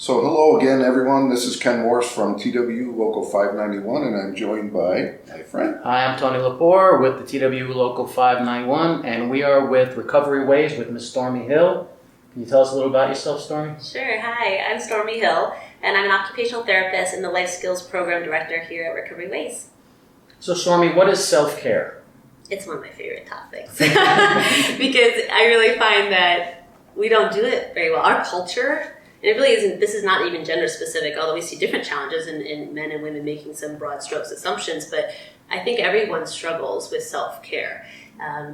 So hello again, everyone. This is Ken Morse from TW Local 591, and I'm joined by my friend. Hi, I'm Tony Lepore with the TW Local 591, and we are with Recovery Ways with Ms. Stormy Hill. Can you tell us a little about yourself, Stormy? Sure. Hi, I'm Stormy Hill, and I'm an occupational therapist and the Life Skills Program Director here at Recovery Ways. So, Stormy, what is self-care? It's one of my favorite topics because I really find that we don't do it very well. Our culture, and it really isn't, this is not even gender specific, although we see different challenges in men and women making some broad strokes assumptions, but I think everyone struggles with self-care.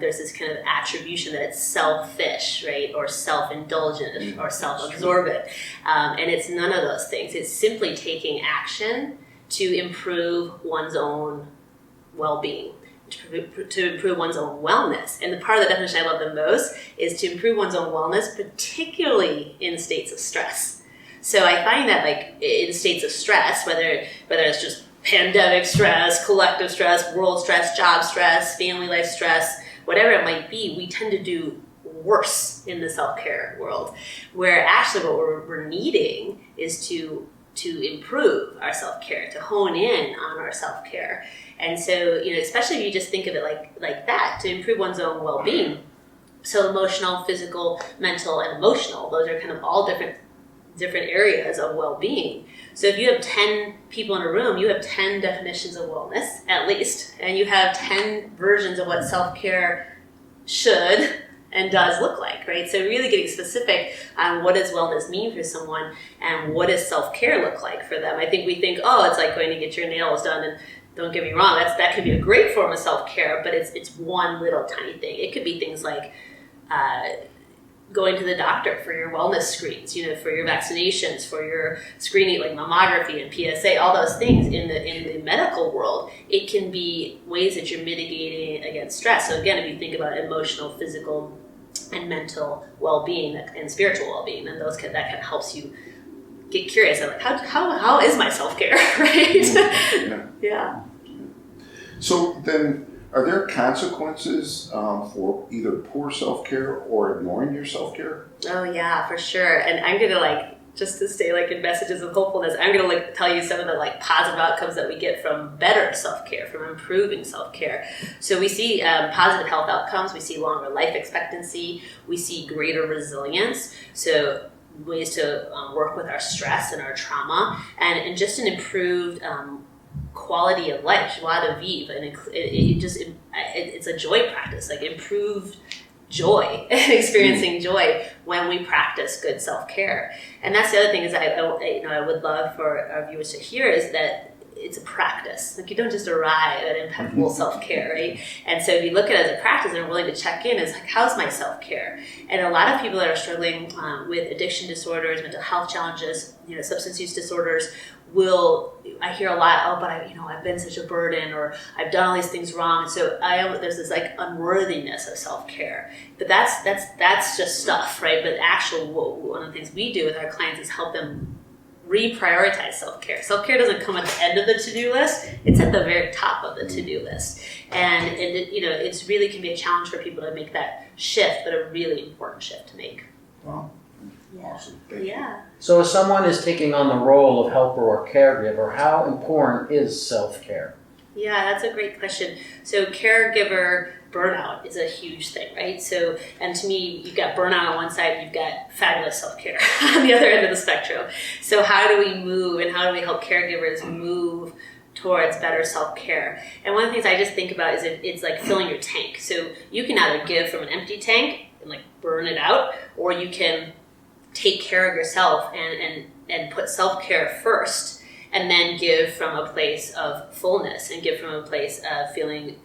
There's this kind of attribution that it's selfish, right, or self-indulgent or self-absorbent, and it's none of those things. It's simply taking action to improve one's own well-being, to improve one's own wellness. And the part of the definition I love the most is to improve one's own wellness, particularly in states of stress. So I find that like in states of stress, whether it's just pandemic stress, collective stress, world stress, job stress, family life stress, whatever it might be, we tend to do worse in the self-care world, where actually what we're needing is to improve our self-care, to hone in on our self-care. And so, especially if you just think of it like that, to improve one's own well-being. So emotional, physical, mental, and emotional, those are kind of all different areas of well-being. So if you have 10 people in a room, you have 10 definitions of wellness, at least, and you have 10 versions of what self-care should and does look like, right? So really getting specific on what does wellness mean for someone and what does self-care look like for them. I think we think, it's like going to get your nails done, and don't get me wrong, that could be a great form of self-care, but it's one little tiny thing. It could be things like going to the doctor for your wellness screens, for your vaccinations, for your screening like mammography and PSA, all those things in the medical world. It can be ways that you're mitigating against stress. So again, if you think about emotional, physical, and mental well-being and spiritual well-being, and that kind of helps you get curious. I'm like, how is my self-care, right? Yeah. So then, are there consequences for either poor self-care or ignoring your self-care? Oh yeah, for sure. And I'm gonna just to stay in messages of hopefulness, I'm gonna tell you some of the positive outcomes that we get from better self-care, from improving self-care. So we see positive health outcomes. We see longer life expectancy. We see greater resilience. So ways to work with our stress and our trauma, and just an improved quality of life, joie de vivre, and it's a joy practice, improved joy, experiencing joy when we practice good self-care. And that's the other thing is I would love for our viewers to hear is that it's a practice. You don't just arrive at impeccable self-care, right? And so if you look at it as a practice and are willing to check in, it's how's my self-care? And a lot of people that are struggling with addiction disorders, mental health challenges, substance use disorders, I hear a lot, but I've been such a burden, or I've done all these things wrong. So there's this unworthiness of self-care. But that's just stuff, right? But one of the things we do with our clients is help them reprioritize self-care. Self-care doesn't come at the end of the to-do list. It's at the very top of the to-do list. And it's really can be a challenge for people to make that shift, but a really important shift to make. Wow. Yeah. Awesome. Thank you. So if someone is taking on the role of helper or caregiver, how important is self-care? Yeah, that's a great question. So caregiver burnout is a huge thing, right? So, and to me, you've got burnout on one side, you've got fabulous self-care on the other end of the spectrum. So how do we move and how do we help caregivers move towards better self-care? And one of the things I just think about is it's like filling your tank. So you can either give from an empty tank and burn it out, or you can take care of yourself and put self-care first, and then give from a place of fullness and give from a place of feeling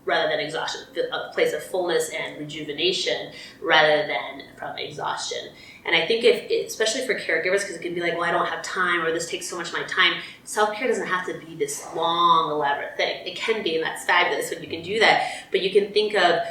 rather than exhaustion, a place of fullness and rejuvenation rather than from exhaustion. And I think especially for caregivers, because it can be I don't have time, or this takes so much of my time. Self-care doesn't have to be this long, elaborate thing. It can be, and that's fabulous when you can do that. But you can think of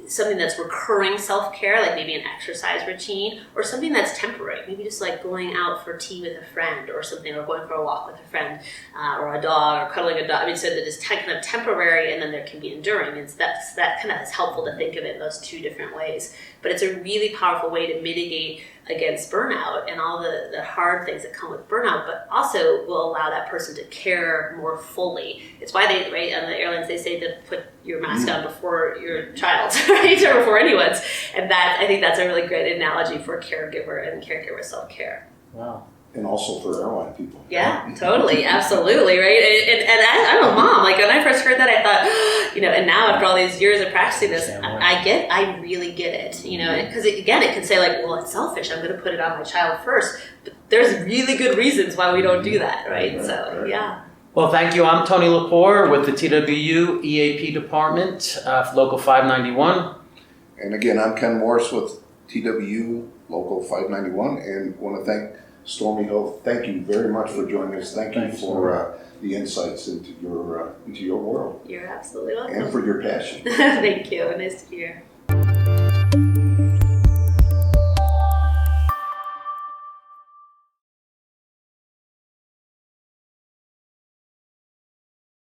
something that's recurring self-care, maybe an exercise routine, or something that's temporary, maybe just going out for tea with a friend or something, or going for a walk with a friend, or a dog, or cuddling a dog. So that it's kind of temporary, and then there can be enduring. And so that kind of is helpful to think of it in those two different ways. But it's a really powerful way to mitigate against burnout and all the hard things that come with burnout, but also will allow that person to care more fully. It's why they, right, on the airlines, they say to put your mask on before your child, right, or before anyone's. And that, I think that's a really great analogy for caregiver and caregiver self-care. Wow. And also for airline people. Yeah, totally, absolutely, right? And I'm a mom. Like when I first heard that, I thought, and now after all these years of practicing this, I really get it, because again, it can say like, well, it's selfish. I'm going to put it on my child first. But there's really good reasons why we don't do that, right? So, yeah. Well, thank you. I'm Tony Lepore with the TWU EAP department, Local 591. And again, I'm Ken Morris with TWU Local 591, and want to thank Stormy Hill. Thank you very much for joining us. Thank you for the insights into your world. You're absolutely welcome. And for your passion. Thank you. Nice to hear.